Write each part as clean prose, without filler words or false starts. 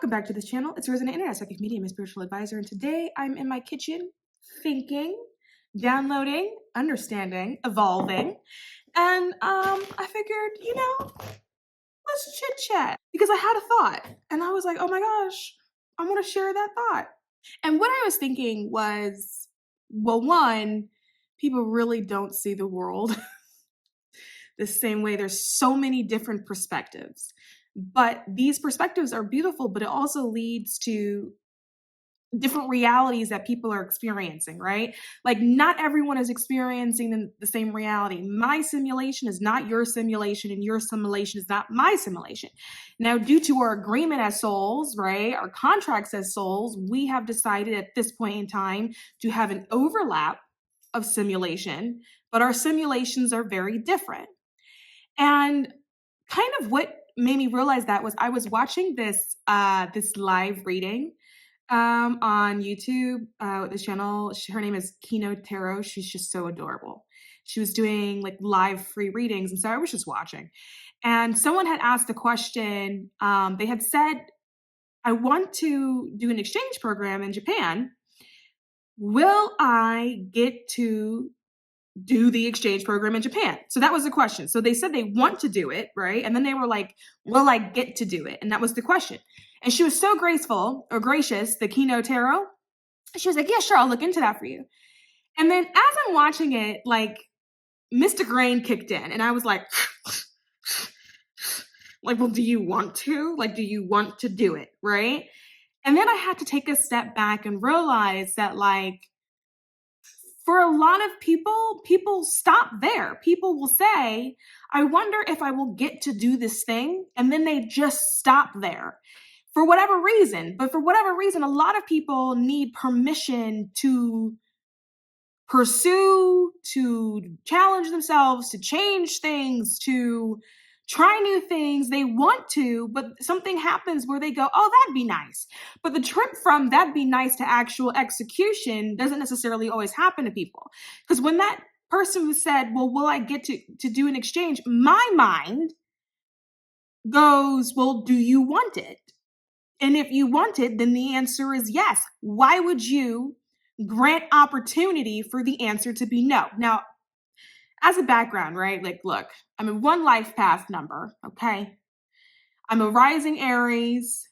Welcome back to this channel. It's Rose, an internet psychic medium and spiritual advisor, and today I'm in my kitchen thinking, downloading, understanding, evolving, and I figured, let's chit chat because I had a thought and I was like, oh my gosh, I want to share that thought. And what I was thinking was, well, one, people really don't see the world the same way. There's so many different perspectives. But these perspectives are beautiful, but it also leads to different realities that people are experiencing, right? Like not everyone is experiencing the same reality. My simulation is not your simulation, and your simulation is not my simulation. Now, due to our agreement as souls, right, our contracts as souls, we have decided at this point in time to have an overlap of simulation, but our simulations are very different. And kind of what made me realize that was I was watching this live reading on YouTube. This channel, her name is Kino Tarot. She's just so adorable. She was doing like live free readings, and so I was just watching. And someone had asked a question. They had said, "I want to do an exchange program in Japan. Will I get to do the exchange program in Japan?" So that was the question. So they said they want to do it, right? And then they were like, will I get to do it? And that was the question. And she was so gracious, the Kino Tarot. She was like, yeah, sure, I'll look into that for you. And then as I'm watching it, like Mystic Rain kicked in and I was like, well, do you want to? Like, do you want to do it, right? And then I had to take a step back and realize that like, for a lot of people stop there. People will say, I wonder if I will get to do this thing. And then they just stop there for whatever reason. But for whatever reason, a lot of people need permission to pursue, to challenge themselves, to change things, to try new things. They want to, but something happens where they go, oh, that'd be nice. But the trip from that'd be nice to actual execution doesn't necessarily always happen to people. Because when that person who said, well, will I get to do an exchange? My mind goes, well, do you want it? And if you want it, then the answer is yes. Why would you grant opportunity for the answer to be no? Now, as a background, right? Like, look, I'm a one life path number, okay? I'm a rising Aries.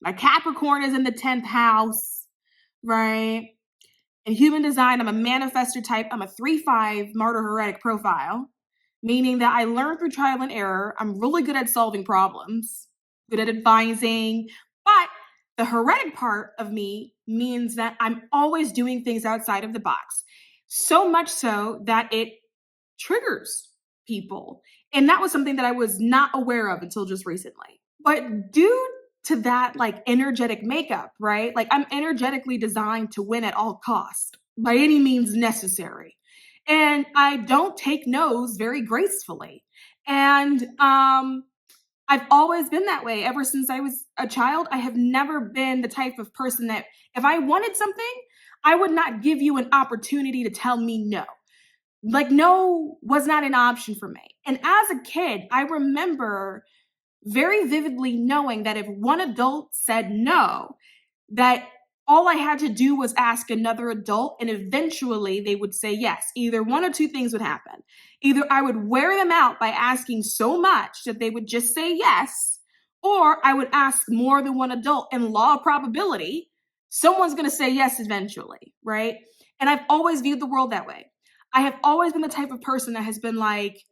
My Capricorn is in the 10th house, right? In human design, I'm a manifestor type. I'm a 3-5 martyr heretic profile, meaning that I learn through trial and error. I'm really good at solving problems, good at advising, but the heretic part of me means that I'm always doing things outside of the box. So much so that it triggers people. And that was something that I was not aware of until just recently. But due to that like energetic makeup, right? Like I'm energetically designed to win at all costs by any means necessary. And I don't take no's very gracefully. And I've always been that way ever since I was a child. I have never been the type of person that if I wanted something, I would not give you an opportunity to tell me no. Like no was not an option for me. And as a kid, I remember very vividly knowing that if one adult said no, that all I had to do was ask another adult and eventually they would say yes. Either one or two things would happen. Either I would wear them out by asking so much that they would just say yes, or I would ask more than one adult, and law of probability, someone's going to say yes eventually, right? And I've always viewed the world that way. I have always been the type of person that has been like,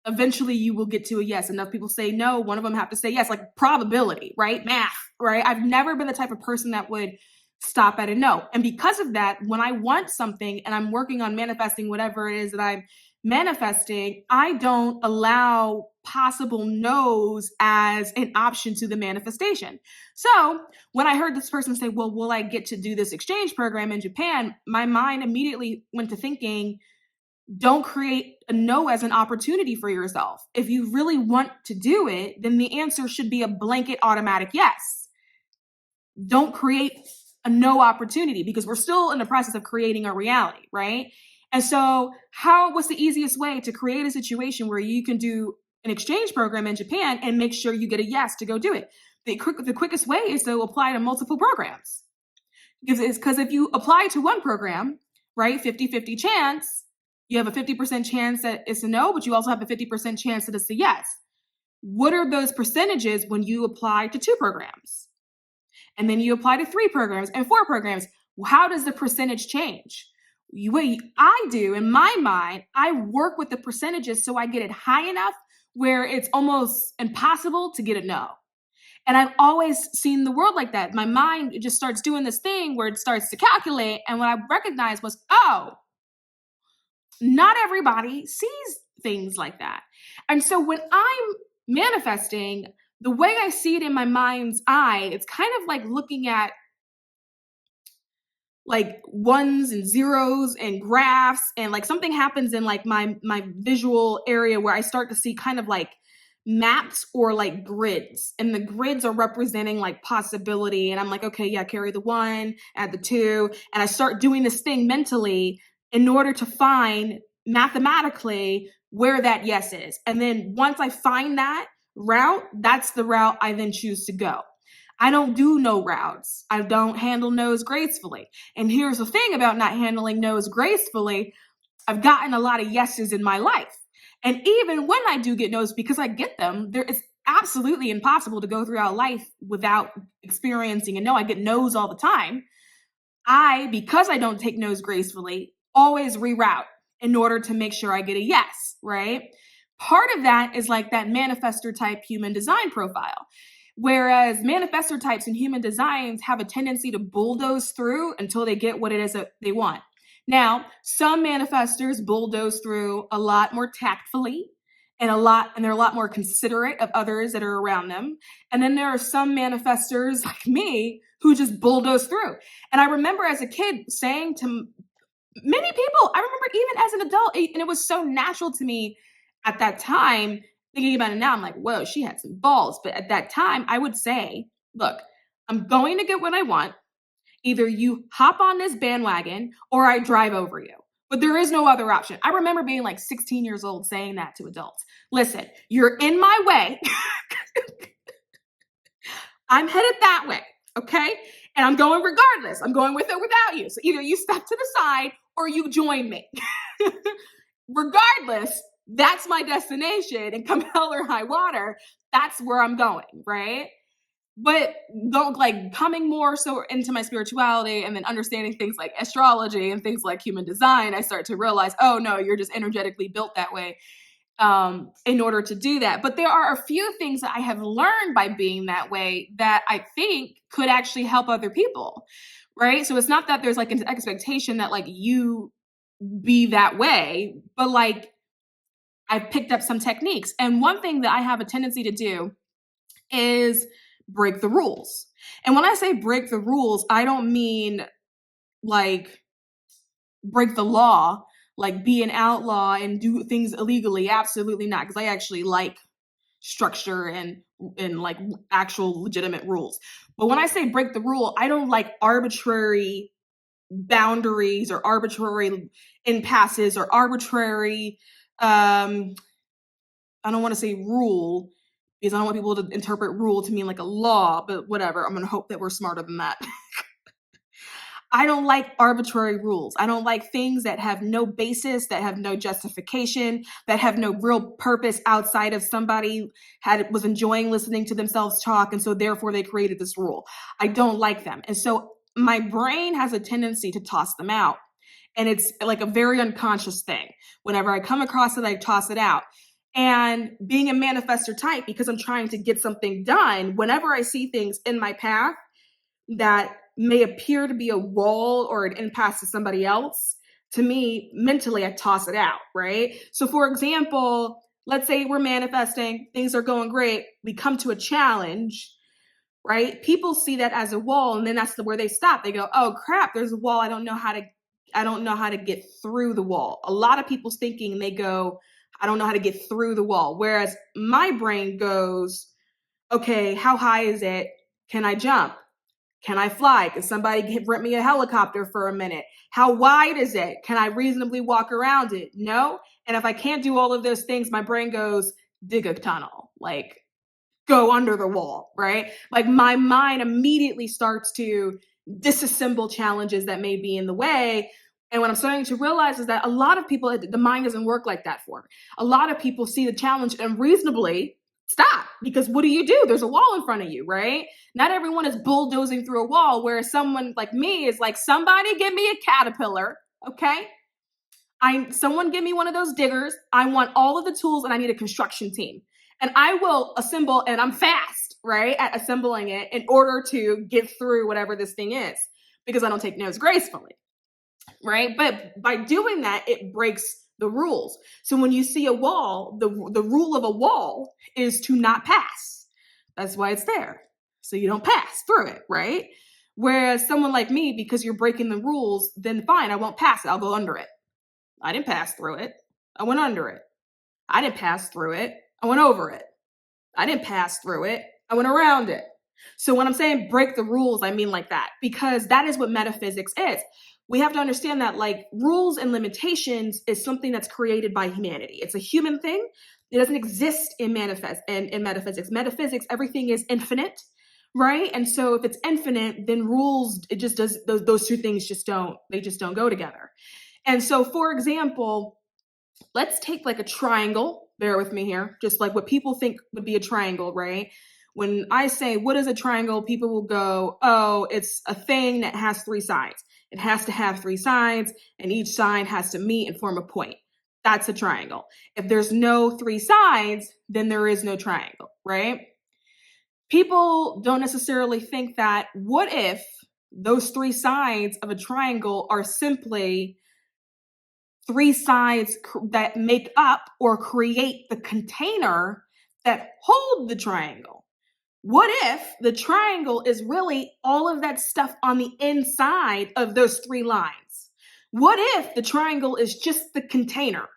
eventually you will get to a yes. Enough people say no, one of them have to say yes, like probability, right? Math, right? I've never been the type of person that would stop at a no. And because of that, when I want something and I'm working on manifesting whatever it is that I'm manifesting, I don't allow possible no's as an option to the manifestation. So when I heard this person say, well, will I get to do this exchange program in Japan? My mind immediately went to thinking, don't create a no as an opportunity for yourself. If you really want to do it, then the answer should be a blanket automatic yes. Don't create a no opportunity because we're still in the process of creating a reality, right? And so what's the easiest way to create a situation where you can do an exchange program in Japan and make sure you get a yes to go do it? the quickest way is to apply to multiple programs. Because if you apply to one program, right, 50-50 chance, you have a 50% chance that it's a no, but you also have a 50% chance that it's a yes. What are those percentages when you apply to 2 programs? And then you apply to 3 programs and 4 programs. How does the percentage change? What I do in my mind, I work with the percentages so I get it high enough where it's almost impossible to get a no. And I've always seen the world like that. My mind just starts doing this thing where it starts to calculate. And what I recognized was, oh, not everybody sees things like that. And so when I'm manifesting, the way I see it in my mind's eye, it's kind of like looking at like ones and zeros and graphs, and like something happens in like my visual area where I start to see kind of like maps or like grids, and the grids are representing like possibility. And I'm like, okay, yeah, carry the 1, add the 2. And I start doing this thing mentally in order to find mathematically where that yes is. And then once I find that route, that's the route I then choose to go. I don't do no routes. I don't handle no's gracefully. And here's the thing about not handling no's gracefully. I've gotten a lot of yeses in my life. And even when I do get no's, because I get them, it's absolutely impossible to go throughout life without experiencing a no. I get no's all the time. Because I don't take no's gracefully, always reroute in order to make sure I get a yes, right? Part of that is like that manifestor type human design profile. Whereas manifestor types and human designs have a tendency to bulldoze through until they get what it is that they want. Now, some manifestors bulldoze through a lot more tactfully and they're a lot more considerate of others that are around them. And then there are some manifestors like me who just bulldoze through. And I remember as a kid saying to many people, I remember even as an adult, and it was so natural to me at that time. Thinking about it now, I'm like, whoa, she had some balls. But at that time, I would say, look, I'm going to get what I want. Either you hop on this bandwagon or I drive over you. But there is no other option. I remember being like 16 years old saying that to adults. Listen, you're in my way. I'm headed that way, okay? And I'm going regardless. I'm going with or without you. So either you step to the side or you join me. Regardless, that's my destination, and come hell or high water, that's where I'm going, right? But coming more so into my spirituality and then understanding things like astrology and things like human design, I start to realize, oh no, you're just energetically built that way in order to do that. But there are a few things that I have learned by being that way that I think could actually help other people, right? So it's not that there's like an expectation that like you be that way, but like I've picked up some techniques. And one thing that I have a tendency to do is break the rules. And when I say break the rules, I don't mean like break the law, like be an outlaw and do things illegally. Absolutely not. Because I actually like structure and like actual legitimate rules. But when I say break the rule, I don't like arbitrary boundaries or arbitrary impasses or arbitrary I don't want to say rule because I don't want people to interpret rule to mean like a law, but whatever. I'm going to hope that we're smarter than that. I don't like arbitrary rules. I don't like things that have no basis, that have no justification, that have no real purpose outside of somebody was enjoying listening to themselves talk, and so therefore they created this rule. I don't like them. And so my brain has a tendency to toss them out. And it's like a very unconscious thing. Whenever I come across it, I toss it out. And being a manifestor type, because I'm trying to get something done, whenever I see things in my path that may appear to be a wall or an impasse to somebody else, to me, mentally, I toss it out, right? So for example, let's say we're manifesting, things are going great. We come to a challenge, right? People see that as a wall, and then that's where they stop. They go, oh crap, there's a wall. I don't know how to get through the wall. A lot of people's thinking, they go, I don't know how to get through the wall. Whereas my brain goes, okay, how high is it? Can I jump? Can I fly? Can somebody rent me a helicopter for a minute? How wide is it? Can I reasonably walk around it? No. And if I can't do all of those things, my brain goes, dig a tunnel. Like, go under the wall, right? Like my mind immediately starts to disassemble challenges that may be in the way. And what I'm starting to realize is that a lot of people, the mind doesn't work like that for. A lot of people see the challenge and reasonably stop, because what do? There's a wall in front of you, right? Not everyone is bulldozing through a wall, whereas someone like me is like, somebody give me a caterpillar, okay? Someone give me one of those diggers. I want all of the tools and I need a construction team. And I will assemble, and I'm fast, right, at assembling it in order to get through whatever this thing is, because I don't take no's gracefully, right? But by doing that, it breaks the rules. So when you see a wall, the rule of a wall is to not pass. That's why it's there. So you don't pass through it, right? Whereas someone like me, because you're breaking the rules, then fine, I won't pass it. I'll go under it. I didn't pass through it. I went under it. I didn't pass through it. I went over it. I didn't pass through it. I went around it. So when I'm saying break the rules, I mean like that, because that is what metaphysics is. We have to understand that like rules and limitations is something that's created by humanity. It's a human thing. It doesn't exist in metaphysics. Metaphysics, everything is infinite, right? And so if it's infinite, then rules, it just does, those two things just don't go together. And so, for example, let's take like a triangle. Bear with me here. Just like what people think would be a triangle, right? When I say, what is a triangle? People will go, oh, it's a thing that has three sides. It has to have three sides, and each side has to meet and form a point. That's a triangle. If there's no three sides, then there is no triangle, right? People don't necessarily think that, what if those three sides of a triangle are simply three sides that make up or create the container that hold the triangle? What if the triangle is really all of that stuff on the inside of those three lines? What if the triangle is just the container,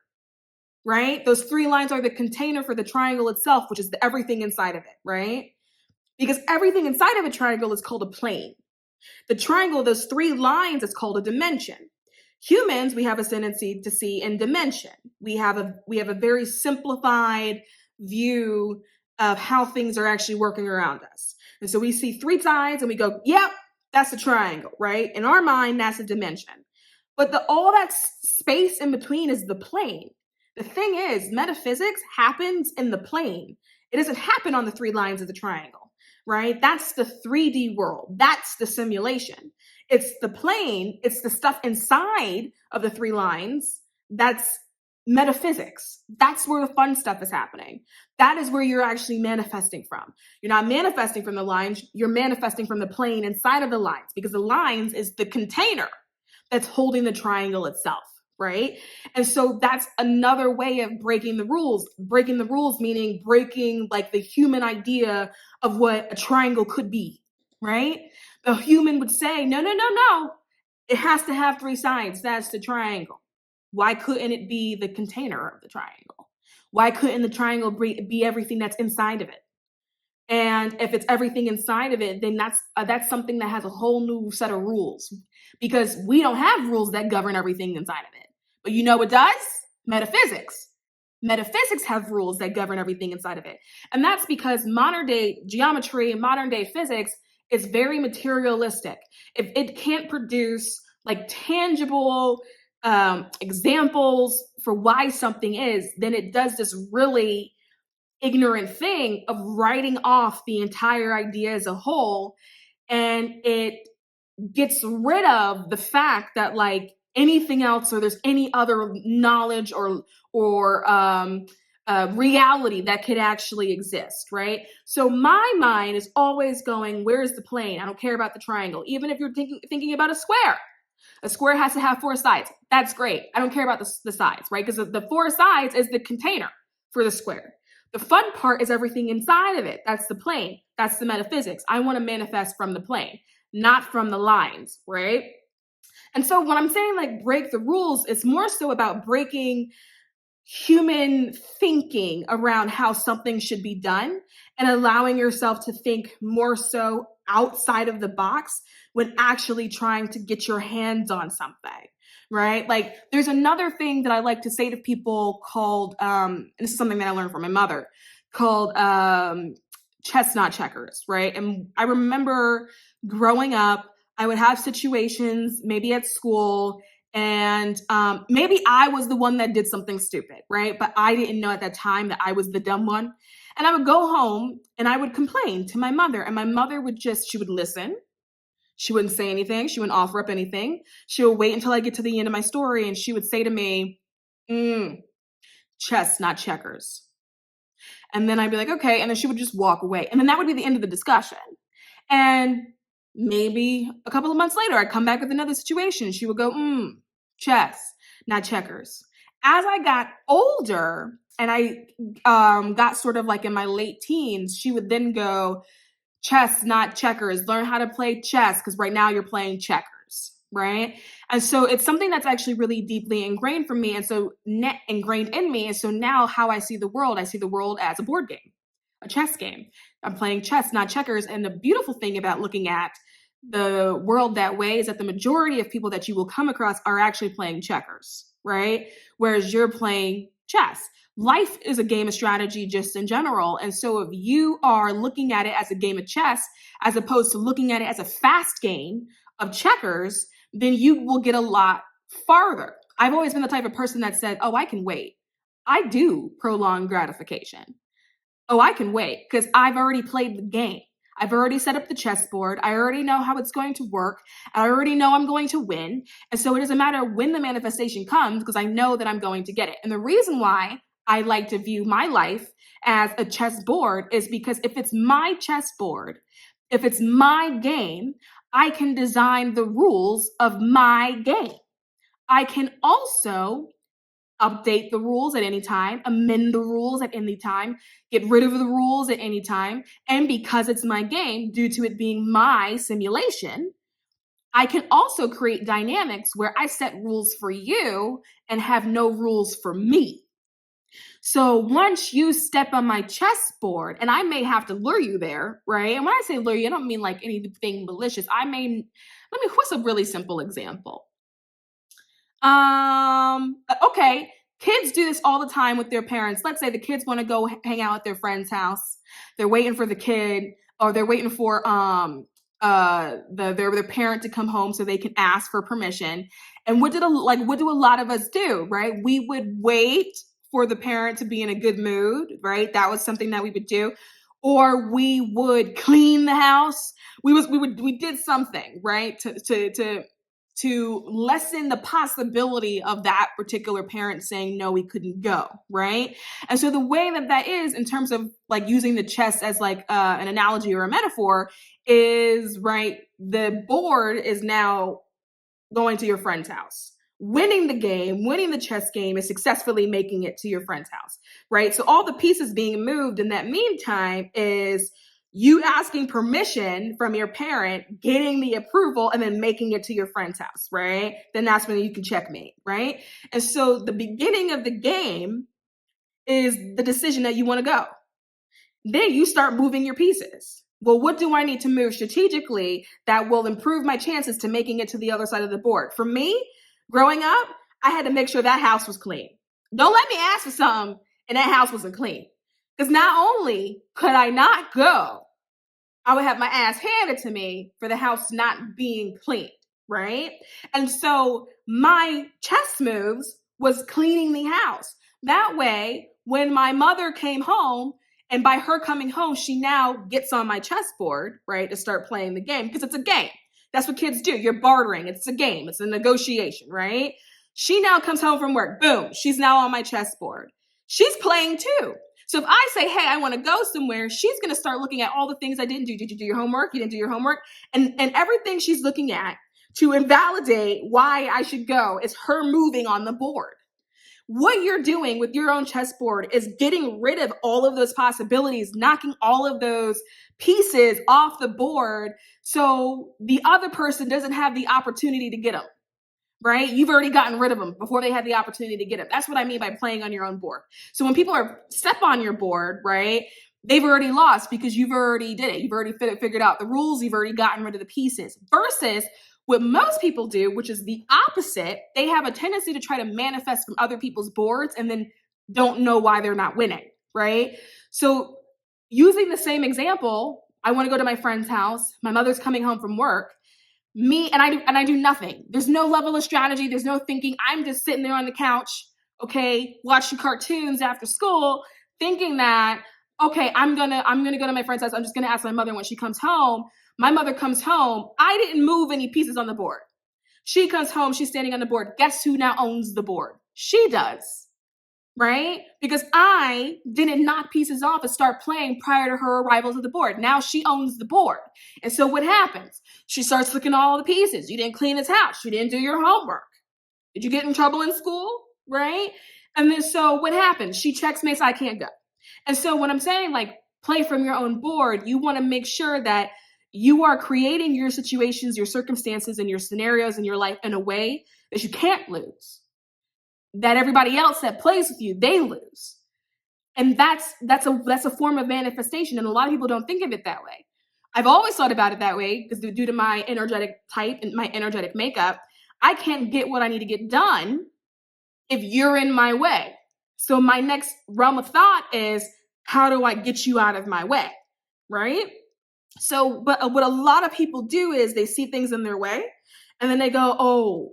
right? Those three lines are the container for the triangle itself, which is everything inside of it, right? Because everything inside of a triangle is called a plane. The triangle, those three lines, is called a dimension. Humans, we have a tendency to see in dimension. We have a very simplified view of how things are actually working around us. And so we see three sides and we go, yep, that's a triangle, right? In our mind, that's a dimension. But all that space in between is the plane. The thing is, metaphysics happens in the plane. It doesn't happen on the three lines of the triangle, right? That's the 3D world. That's the simulation. It's the plane, it's the stuff inside of the three lines. That's metaphysics. That's where the fun stuff is happening. That is where you're actually manifesting from. You're not manifesting from the lines, you're manifesting from the plane inside of the lines, because the lines is the container that's holding the triangle itself, right? And so that's another way of breaking the rules. Breaking the rules meaning breaking like the human idea of what a triangle could be, right? A human would say, no. It has to have three sides. That's the triangle. Why couldn't it be the container of the triangle? Why couldn't the triangle be everything that's inside of it? And if it's everything inside of it, then that's something that has a whole new set of rules, because we don't have rules that govern everything inside of it. But you know what does? Metaphysics. Metaphysics have rules that govern everything inside of it. And that's because modern day geometry and modern day physics is very materialistic. If it can't produce like tangible examples for why something is, then it does this really ignorant thing of writing off the entire idea as a whole, and it gets rid of the fact that like anything else, or there's any other knowledge or reality that could actually exist, right? So my mind is always going, where's the plane? I don't care about the triangle. Even if you're thinking about a square has to have four sides. That's great. I don't care about the sides, right? Because the four sides is the container for the square. The fun part is everything inside of it. That's the plane. That's the metaphysics. I want to manifest from the plane, not from the lines, right? And so when I'm saying like break the rules, it's more so about breaking human thinking around how something should be done and allowing yourself to think more so outside of the box when actually trying to get your hands on something, right? Like there's another thing that I like to say to people called, and this is something that I learned from my mother, called chess, not checkers, right? And I remember growing up, I would have situations, maybe at school, and maybe I was the one that did something stupid, right? But I didn't know at that time that I was the dumb one. And I would go home and I would complain to my mother, and my mother would she would listen. She wouldn't say anything. She wouldn't offer up anything. She would wait until I get to the end of my story, and she would say to me, chess, not checkers. And then I'd be like, okay. And then she would just walk away. And then that would be the end of the discussion. And maybe a couple of months later, I'd come back with another situation. She would go, chess, not checkers. As I got older and I got sort of like in my late teens, she would then go, chess, not checkers. Learn how to play chess because right now you're playing checkers, right? And so it's something that's actually really deeply ingrained for me, and so ingrained in me. And so now how I see the world as a board game, a chess game. I'm playing chess, not checkers. And the beautiful thing about looking at the world that way is that the majority of people that you will come across are actually playing checkers, right? Whereas you're playing chess. Life is a game of strategy just in general. And so if you are looking at it as a game of chess, as opposed to looking at it as a fast game of checkers, then you will get a lot farther. I've always been the type of person that said, oh, I can wait. I do prolonged gratification. Oh, I can wait because I've already played the game. I've already set up the chessboard. I already know how it's going to work. I already know I'm going to win. And so it doesn't matter when the manifestation comes because I know that I'm going to get it. And the reason why I like to view my life as a chessboard is because if it's my chessboard, if it's my game, I can design the rules of my game. I can also update the rules at any time, amend the rules at any time, get rid of the rules at any time. And because it's my game, due to it being my simulation, I can also create dynamics where I set rules for you and have no rules for me. So once you step on my chessboard, and I may have to lure you there, right? And when I say lure you, I don't mean like anything malicious. What's a really simple example? Okay, kids do this all the time with their parents. Let's say the kids want to go hang out at their friend's house. They're waiting for the kid, or they're waiting for their parent to come home so they can ask for permission. And what do a lot of us do, right? We would wait for the parent to be in a good mood, right? That was something that we would do. Or we would clean the house. We did something, right? To lessen the possibility of that particular parent saying, no, we couldn't go, right? And so the way that is in terms of like using the chess as like an analogy or a metaphor is, right, the board is now going to your friend's house. Winning the game, winning the chess game is successfully making it to your friend's house, right? So all the pieces being moved in that meantime is you asking permission from your parent, getting the approval, and then making it to your friend's house, right? Then that's when you can checkmate, right? And so the beginning of the game is the decision that you want to go. Then you start moving your pieces. Well, what do I need to move strategically that will improve my chances to making it to the other side of the board? For me, growing up, I had to make sure that house was clean. Don't let me ask for something and that house wasn't clean. Because not only could I not go, I would have my ass handed to me for the house not being cleaned, right? And so my chess moves was cleaning the house. That way, when my mother came home, and by her coming home, she now gets on my chessboard, right, to start playing the game, because it's a game. That's what kids do. You're bartering. It's a game. It's a negotiation, right? She now comes home from work. Boom. She's now on my chessboard. She's playing too. So if I say, hey, I want to go somewhere, she's going to start looking at all the things I didn't do. Did you do your homework? You didn't do your homework? And everything she's looking at to invalidate why I should go is her moving on the board. What you're doing with your own chessboard is getting rid of all of those possibilities, knocking all of those pieces off the board so the other person doesn't have the opportunity to get them, right? You've already gotten rid of them before they had the opportunity to get them. That's what I mean by playing on your own board. So when people step on your board, right, they've already lost because you've already did it. You've already figured out the rules. You've already gotten rid of the pieces versus what most people do, which is the opposite. They have a tendency to try to manifest from other people's boards and then don't know why they're not winning, right? So using the same example, I want to go to my friend's house. My mother's coming home from work. I do nothing. There's no level of strategy. There's no thinking. I'm just sitting there on the couch, okay, watching cartoons after school, thinking that, okay, I'm gonna go to my friend's house. I'm just gonna ask my mother when she comes home. My mother comes home. I didn't move any pieces on the board. She comes home. She's standing on the board. Guess who now owns the board? She does. Right? Because I didn't knock pieces off and start playing prior to her arrival to the board. Now she owns the board. And so what happens? She starts looking at all the pieces. You didn't clean this house. You didn't do your homework. Did you get in trouble in school? Right? And then so what happens? She checkmates, I can't go. And so what I'm saying, like, play from your own board. You want to make sure that you are creating your situations, your circumstances, and your scenarios in your life in a way that you can't lose. That everybody else that plays with you, they lose. And that's a form of manifestation. And a lot of people don't think of it that way. I've always thought about it that way because due to my energetic type and my energetic makeup, I can't get what I need to get done if you're in my way. So my next realm of thought is, how do I get you out of my way? Right? So, but what a lot of people do is they see things in their way and then they go,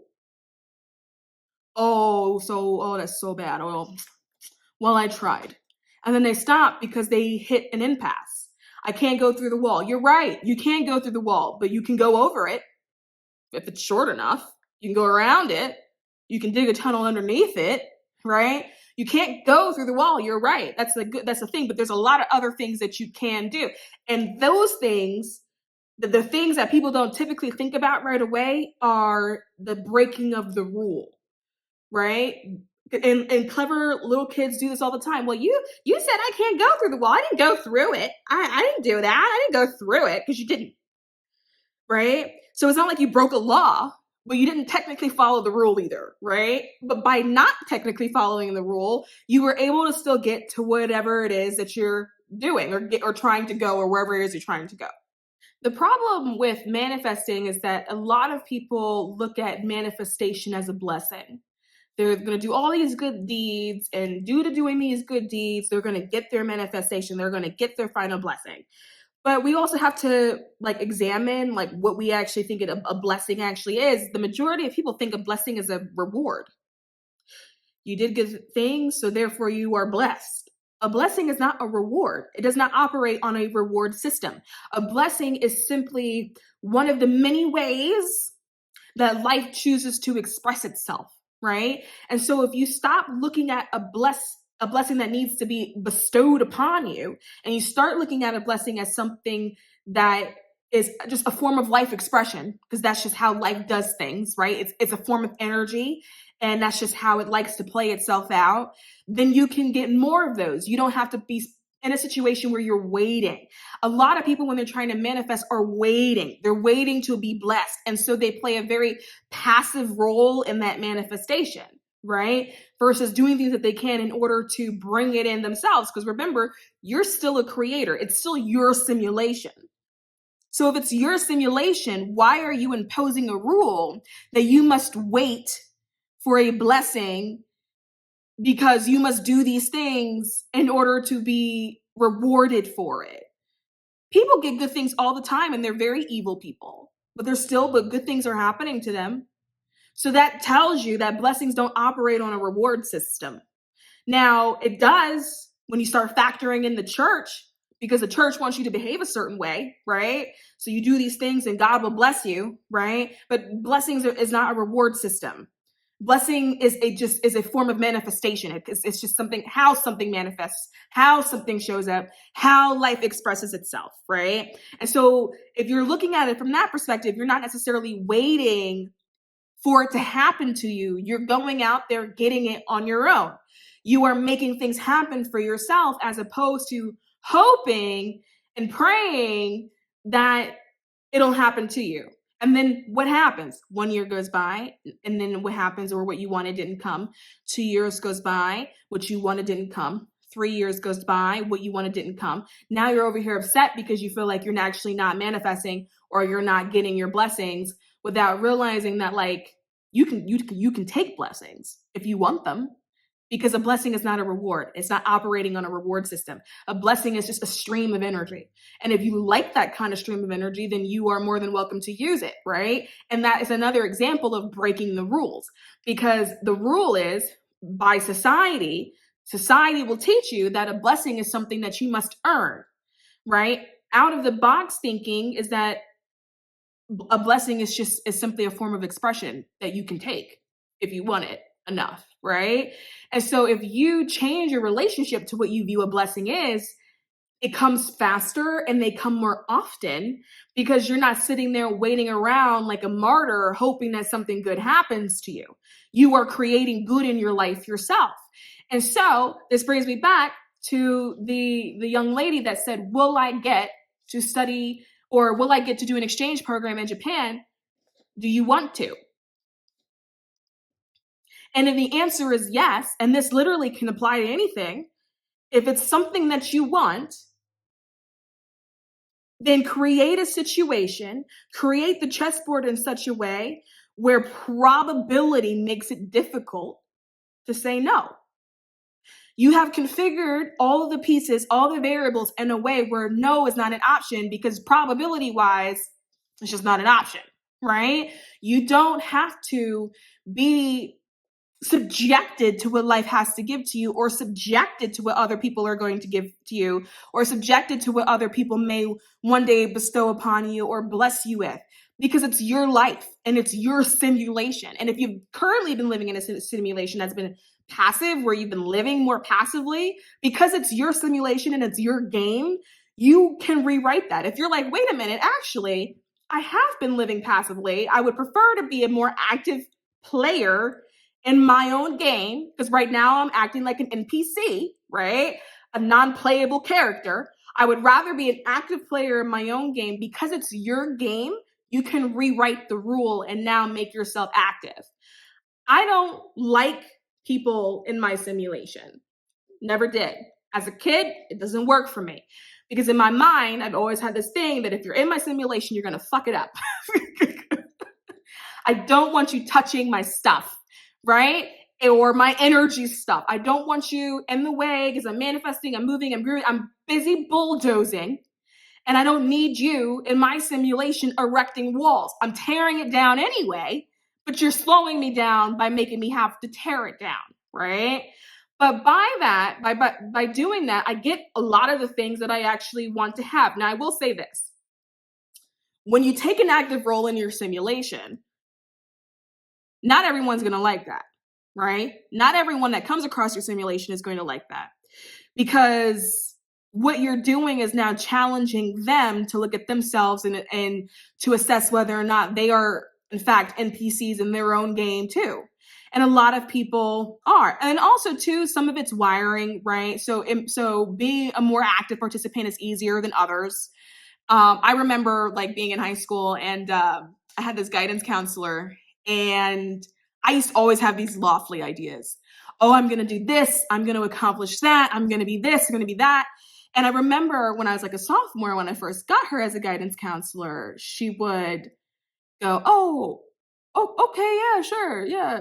that's so bad. Well, I tried. And then they stop because they hit an impasse. I can't go through the wall. You're right. You can't go through the wall, but you can go over it. If it's short enough, you can go around it. You can dig a tunnel underneath it, right? You can't go through the wall. You're right. That's the thing, but there's a lot of other things that you can do. And those things, the things that people don't typically think about right away are the breaking of the rule. Right? And clever little kids do this all the time. Well, you said I can't go through the wall. I didn't go through it. I didn't do that. I didn't go through it because you didn't. Right? So it's not like you broke a law, but you didn't technically follow the rule either. Right? But by not technically following the rule, you were able to still get to whatever it is that you're doing or trying to go or wherever it is you're trying to go. The problem with manifesting is that a lot of people look at manifestation as a blessing. They're going to do all these good deeds, and due to doing these good deeds, they're going to get their manifestation. They're going to get their final blessing. But we also have to examine what we actually think a blessing actually is. The majority of people think a blessing is a reward. You did good things, so therefore you are blessed. A blessing is not a reward. It does not operate on a reward system. A blessing is simply one of the many ways that life chooses to express itself. Right? And so if you stop looking at a blessing that needs to be bestowed upon you, and you start looking at a blessing as something that is just a form of life expression, because that's just how life does things, right? It's a form of energy, and that's just how it likes to play itself out, then you can get more of those. You don't have to be in a situation where you're waiting. A lot of people, when they're trying to manifest, are waiting. They're waiting to be blessed. And so they play a very passive role in that manifestation, right? Versus doing things that they can in order to bring it in themselves. Because remember, you're still a creator. It's still your simulation. So if it's your simulation, why are you imposing a rule that you must wait for a blessing because you must do these things in order to be rewarded for it? People get good things all the time, and they're very evil people, but good things are happening to them. So that tells you that blessings don't operate on a reward system. Now, it does when you start factoring in the church, because the church wants you to behave a certain way, right? So you do these things and God will bless you, right? But blessings is not a reward system. Blessing is a form of manifestation. It's just how something manifests, how something shows up, how life expresses itself, right? And so if you're looking at it from that perspective, you're not necessarily waiting for it to happen to you. You're going out there getting it on your own. You are making things happen for yourself, as opposed to hoping and praying that it'll happen to you. And then what happens? 1 year goes by, and then what happens, or what you wanted didn't come. 2 years goes by, what you wanted didn't come. 3 years goes by, what you wanted didn't come. Now you're over here upset because you feel like you're actually not manifesting, or you're not getting your blessings, without realizing that you can take blessings if you want them. because a blessing is not a reward. It's not operating on a reward system. A blessing is just a stream of energy. And if you like that kind of stream of energy, then you are more than welcome to use it, right? And that is another example of breaking the rules, because the rule is, by society will teach you that a blessing is something that you must earn, right? Out of the box thinking is that a blessing is simply a form of expression that you can take if you want it enough, right? And so if you change your relationship to what you view a blessing is, it comes faster and they come more often, because you're not sitting there waiting around like a martyr hoping that something good happens to you. You are creating good in your life yourself. And so this brings me back to the young lady that said, will I get to study, or will I get to do an exchange program in Japan? Do you want to? And if the answer is yes, and this literally can apply to anything, if it's something that you want, then create a situation, create the chessboard in such a way where probability makes it difficult to say no. You have configured all of the pieces, all the variables in a way where no is not an option, because probability-wise, it's just not an option, right? You don't have to be subjected to what life has to give to you, or subjected to what other people are going to give to you, or subjected to what other people may one day bestow upon you or bless you with, because it's your life and it's your simulation. And if you've currently been living in a simulation that's been passive, where you've been living more passively, because it's your simulation and it's your game, you can rewrite that. If you're like, wait a minute, actually, I have been living passively, I would prefer to be a more active player in my own game, because right now I'm acting like an NPC, right? A non-playable character. I would rather be an active player in my own game. Because it's your game, you can rewrite the rule and now make yourself active. I don't like people in my simulation. Never did. As a kid, it doesn't work for me. Because in my mind, I've always had this thing that if you're in my simulation, you're going to fuck it up. I don't want you touching my stuff, right? Or my energy stuff. I don't want you in the way, because I'm manifesting, I'm moving, I'm busy bulldozing, and I don't need you in my simulation erecting walls. I'm tearing it down anyway, but you're slowing me down by making me have to tear it down, right? But by doing that, I get a lot of the things that I actually want to have. Now, I will say this. When you take an active role in your simulation, not everyone's going to like that, right? Not everyone that comes across your simulation is going to like that, because what you're doing is now challenging them to look at themselves and to assess whether or not they are, in fact, NPCs in their own game too. And a lot of people are. And also too, some of it's wiring, right? So being a more active participant is easier than others. I remember like being in high school, and I had this guidance counselor, and I used to always have these lofty ideas. Oh, I'm going to do this. I'm going to accomplish that. I'm going to be this. I'm going to be that. And I remember when I was like a sophomore, when I first got her as a guidance counselor, she would go, oh, okay, yeah, sure. Yeah,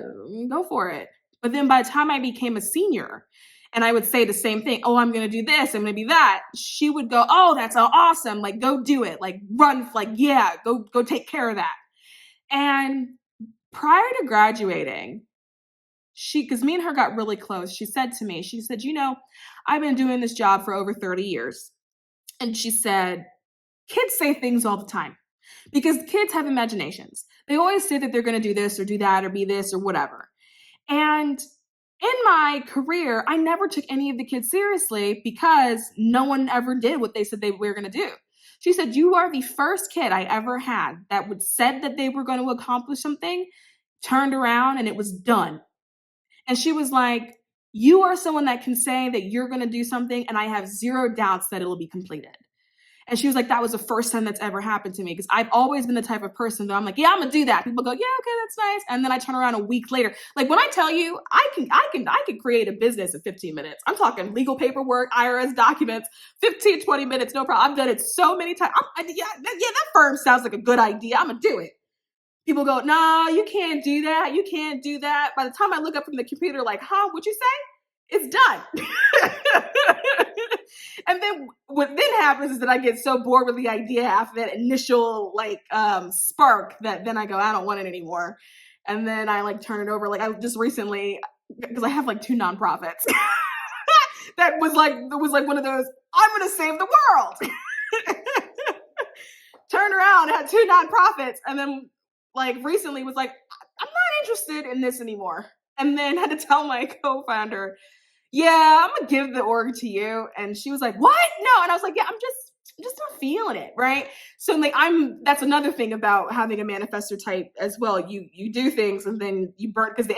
go for it. But then by the time I became a senior, and I would say the same thing, oh, I'm going to do this, I'm going to be that, she would go, oh, that's awesome. Like, go do it. Like, run. Like, yeah, go take care of that. And prior to graduating, because me and her got really close, she said to me, she said, I've been doing this job for over 30 years. And she said, kids say things all the time, because kids have imaginations. They always say that they're going to do this or do that or be this or whatever. And in my career, I never took any of the kids seriously, because no one ever did what they said they were going to do. She said, you are the first kid I ever had that said that they were going to accomplish something, turned around, and it was done. And she was like, you are someone that can say that you're going to do something, and I have zero doubts that it'll be completed. And she was like, that was the first time that's ever happened to me, because I've always been the type of person that I'm like, yeah, I'm going to do that. People go, yeah, okay, that's nice. And then I turn around a week later. Like, when I tell you, I can create a business in 15 minutes. I'm talking legal paperwork, IRS documents, 15, 20 minutes, no problem. I've done it so many times. That firm sounds like a good idea. I'm going to do it. People go, no, you can't do that. You can't do that. By the time I look up from the computer, like, huh, what'd you say? It's done. And then what then happens is that I get so bored with the idea after that initial spark that then I go, I don't want it anymore. And then I turn it over. Like I just recently, because I have 2 nonprofits. That was one of those, I'm gonna save the world. Turned around, had 2 nonprofits, and then recently was like, I'm not interested in this anymore. And then had to tell my co-founder, yeah, I'm gonna give the org to you. And she was like, what? No. And I was like, yeah, I'm just not feeling it, right? So that's another thing about having a manifestor type as well. You do things and then you burn, because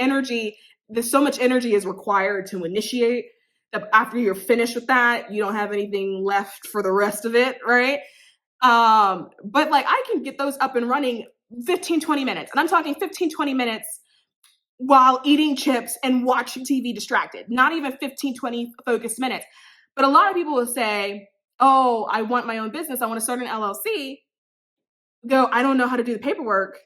there's so much energy is required to initiate that after you're finished with that, you don't have anything left for the rest of it, right? But I can get those up and running 15, 20 minutes. And I'm talking 15, 20 minutes while eating chips and watching TV distracted, not even 15, 20 focused minutes. But a lot of people will say, oh, I want my own business. I want to start an LLC. Go, I don't know how to do the paperwork.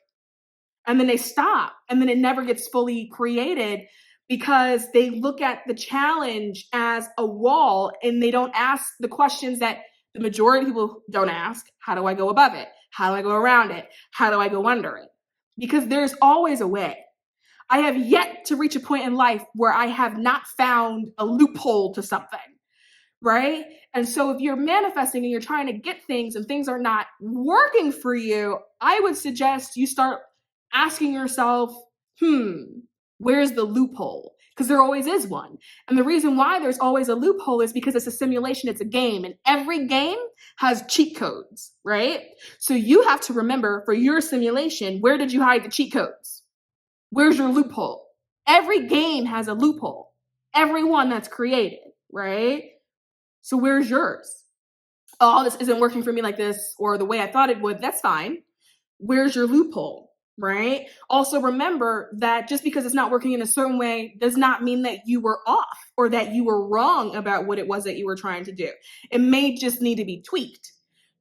And then they stop, and then it never gets fully created because they look at the challenge as a wall and they don't ask the questions that the majority of people don't ask. How do I go above it? How do I go around it? How do I go under it? Because there's always a way. I have yet to reach a point in life where I have not found a loophole to something, right? And so if you're manifesting and you're trying to get things and things are not working for you, I would suggest you start asking yourself, where's the loophole? Because there always is one. And the reason why there's always a loophole is because it's a simulation, it's a game. And every game has cheat codes, right? So you have to remember for your simulation, where did you hide the cheat codes? Where's your loophole? Every game has a loophole. Every one that's created, right? So where's yours? Oh, this isn't working for me like this or the way I thought it would. That's fine. Where's your loophole, right? Also remember that just because it's not working in a certain way does not mean that you were off or that you were wrong about what it was that you were trying to do. It may just need to be tweaked.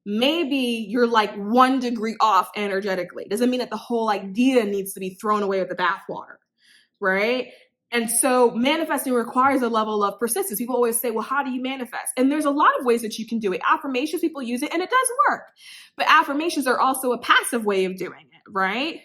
Maybe you're 1 degree off energetically. Doesn't mean that the whole idea needs to be thrown away with the bathwater, right? And so manifesting requires a level of persistence. People always say, well, how do you manifest? And there's a lot of ways that you can do it. Affirmations, people use it and it does work. But affirmations are also a passive way of doing it, right?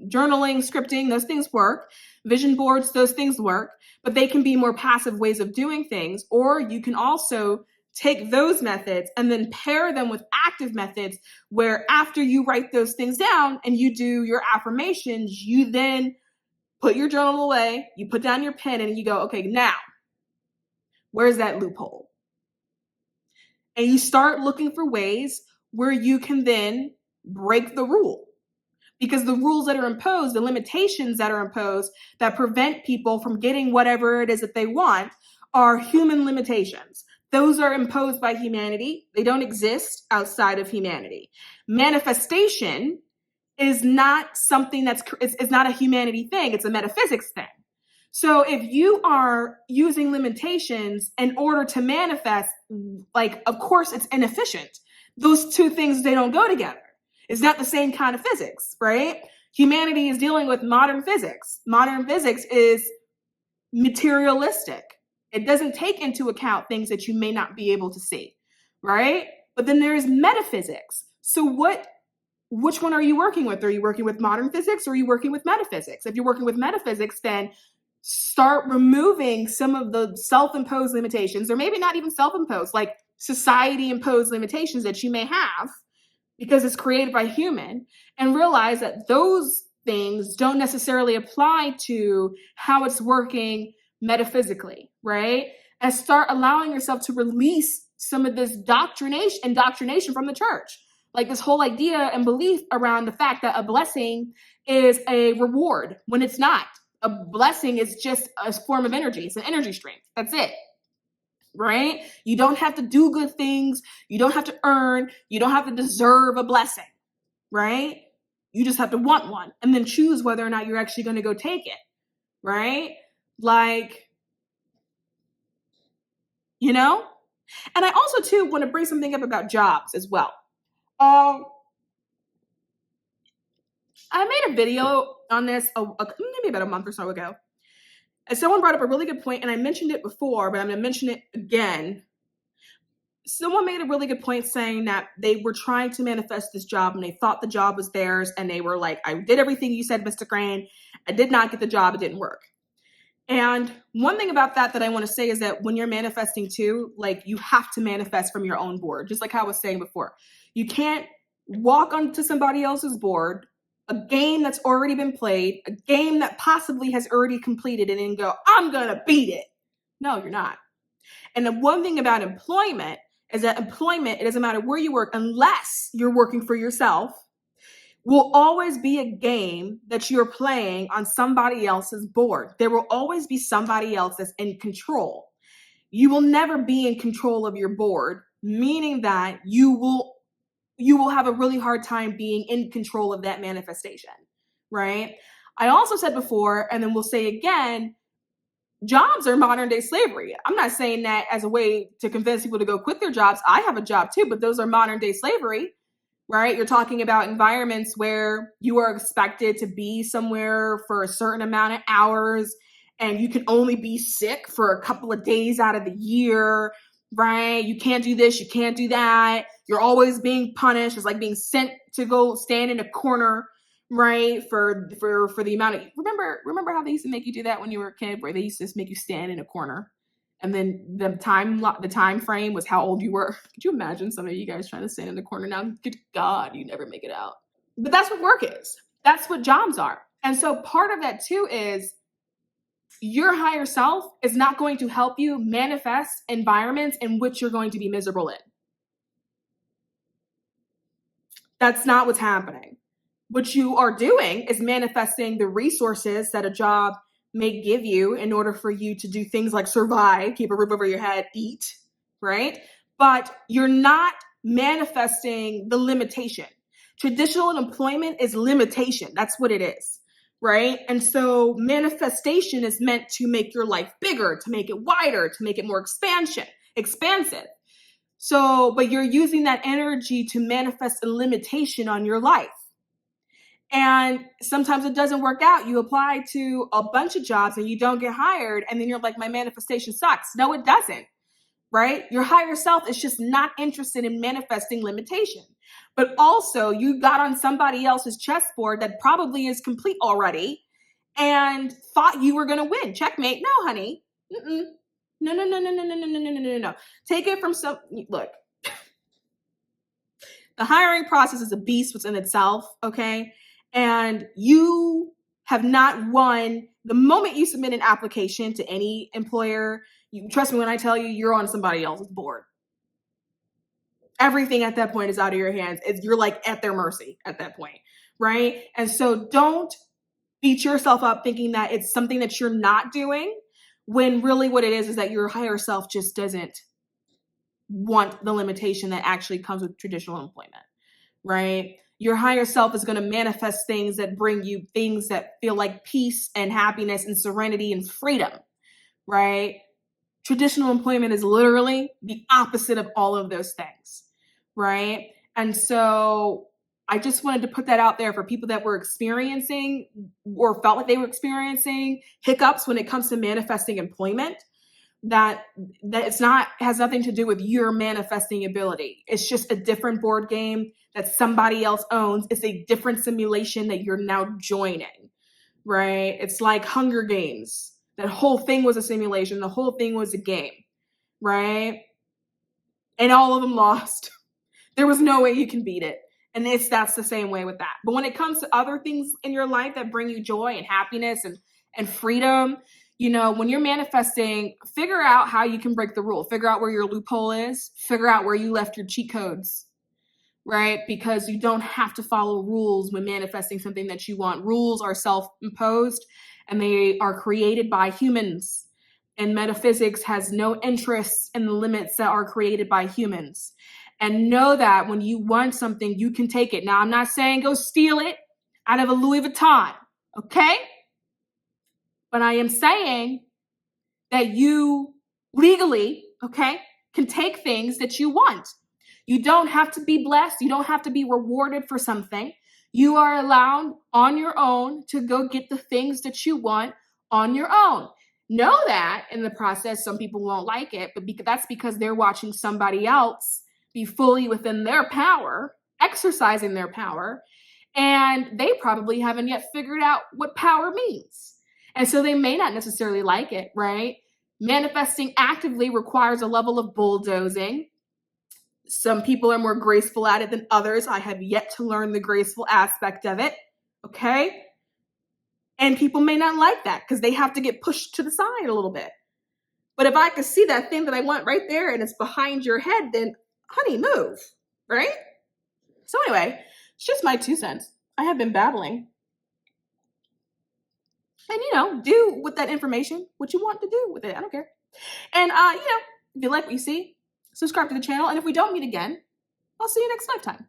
Journaling, scripting, those things work. Vision boards, those things work. But they can be more passive ways of doing things. Or you can also take those methods and then pair them with active methods where after you write those things down and you do your affirmations, you then put your journal away, you put down your pen and you go, okay, now, where's that loophole? And you start looking for ways where you can then break the rule. Because the rules that are imposed, the limitations that are imposed that prevent people from getting whatever it is that they want are human limitations. Those are imposed by humanity. They don't exist outside of humanity. Manifestation is not something it's not a humanity thing. It's a metaphysics thing. So if you are using limitations in order to manifest, of course it's inefficient. Those two things, they don't go together. It's not the same kind of physics, right? Humanity is dealing with modern physics. Modern physics is materialistic. It doesn't take into account things that you may not be able to see, right? But then there's metaphysics. So which one are you working with? Are you working with modern physics or are you working with metaphysics? If you're working with metaphysics, then start removing some of the self-imposed limitations, or maybe not even self-imposed, like society-imposed limitations that you may have because it's created by human, and realize that those things don't necessarily apply to how it's working metaphysically, right? And start allowing yourself to release some of this indoctrination from the church. Like this whole idea and belief around the fact that a blessing is a reward when it's not. A blessing is just a form of energy. It's an energy stream. That's it. Right? You don't have to do good things. You don't have to earn. You don't have to deserve a blessing. Right? You just have to want one and then choose whether or not you're actually going to go take it. Right? And I also too want to bring something up about jobs as well. I made a video on this maybe about a month or so ago. And someone brought up a really good point, and I mentioned it before, but I'm going to mention it again. Someone made a really good point saying that they were trying to manifest this job and they thought the job was theirs. And they were like, I did everything you said, Mr. Crane. I did not get the job. It didn't work. And one thing about that I want to say is that when you're manifesting too, like you have to manifest from your own board, just like I was saying before. You can't walk onto somebody else's board, a game that's already been played, a game that possibly has already completed, and then go, I'm going to beat it. No, you're not. And the one thing about employment is that employment, it doesn't matter where you work, unless you're working for yourself, will always be a game that you're playing on somebody else's board. There will always be somebody else that's in control. You will never be in control of your board, meaning that you will have a really hard time being in control of that manifestation, right? I also said before, and then we'll say again, jobs are modern day slavery. I'm not saying that as a way to convince people to go quit their jobs. I have a job too, but those are modern day slavery, right? You're talking about environments where you are expected to be somewhere for a certain amount of hours and you can only be sick for a couple of days out of the year, right? You can't do this, you can't do that. You're always being punished. It's like being sent to go stand in a corner, right? For the amount of, remember how they used to make you do that when you were a kid, where they used to just make you stand in a corner, and then the time frame was how old you were. Could you imagine some of you guys trying to stand in the corner now? Good God, you never make it out. But that's what work is. That's what jobs are. And so part of that too is your higher self is not going to help you manifest environments in which you're going to be miserable in. That's not what's happening. What you are doing is manifesting the resources that a job may give you in order for you to do things like survive, keep a roof over your head, eat, right? But you're not manifesting the limitation. Traditional employment is limitation. That's what it is, right? And so manifestation is meant to make your life bigger, to make it wider, to make it more expansive. So, but you're using that energy to manifest a limitation on your life. And sometimes it doesn't work out. You apply to a bunch of jobs and you don't get hired. And then you're like, my manifestation sucks. No, it doesn't, right? Your higher self is just not interested in manifesting limitation. But also you got on somebody else's chessboard that probably is complete already and thought you were going to win. Checkmate. No, honey. Mm-mm. No. Take it from look, the hiring process is a beast within itself, okay? And you have not won. The moment you submit an application to any employer, trust me when I tell you, you're on somebody else's board. Everything at that point is out of your hands. You're like at their mercy at that point, right? And so don't beat yourself up thinking that it's something that you're not doing, when really what it is that your higher self just doesn't want the limitation that actually comes with traditional employment, right? Your higher self is going to manifest things that bring you things that feel like peace and happiness and serenity and freedom, right? Traditional employment is literally the opposite of all of those things, right? And so I just wanted to put that out there for people that were experiencing or felt like they were experiencing hiccups when it comes to manifesting employment, that it's not, has nothing to do with your manifesting ability. It's just a different board game that somebody else owns. It's a different simulation that you're now joining, right? It's like Hunger Games. That whole thing was a simulation. The whole thing was a game, right? And all of them lost. There was no way you can beat it. And that's the same way with that. But when it comes to other things in your life that bring you joy and happiness and freedom, you know, when you're manifesting, figure out how you can break the rule. Figure out where your loophole is. Figure out where you left your cheat codes, right? Because you don't have to follow rules when manifesting something that you want. Rules are self-imposed and they are created by humans. And metaphysics has no interest in the limits that are created by humans. And know that when you want something, you can take it. Now, I'm not saying go steal it out of a Louis Vuitton, okay? But I am saying that you legally, okay, can take things that you want. You don't have to be blessed. You don't have to be rewarded for something. You are allowed on your own to go get the things that you want on your own. Know that in the process, some people won't like it, but that's because they're watching somebody else be fully within their power, exercising their power, and they probably haven't yet figured out what power means. And so they may not necessarily like it, right? Manifesting actively requires a level of bulldozing. Some people are more graceful at it than others. I have yet to learn the graceful aspect of it, okay? And people may not like that because they have to get pushed to the side a little bit. But if I could see that thing that I want right there and it's behind your head, then honey, move, right? So anyway, it's just my 2 cents. I have been babbling. And, do with that information what you want to do with it. I don't care. And, if you like what you see, subscribe to the channel. And if we don't meet again, I'll see you next lifetime.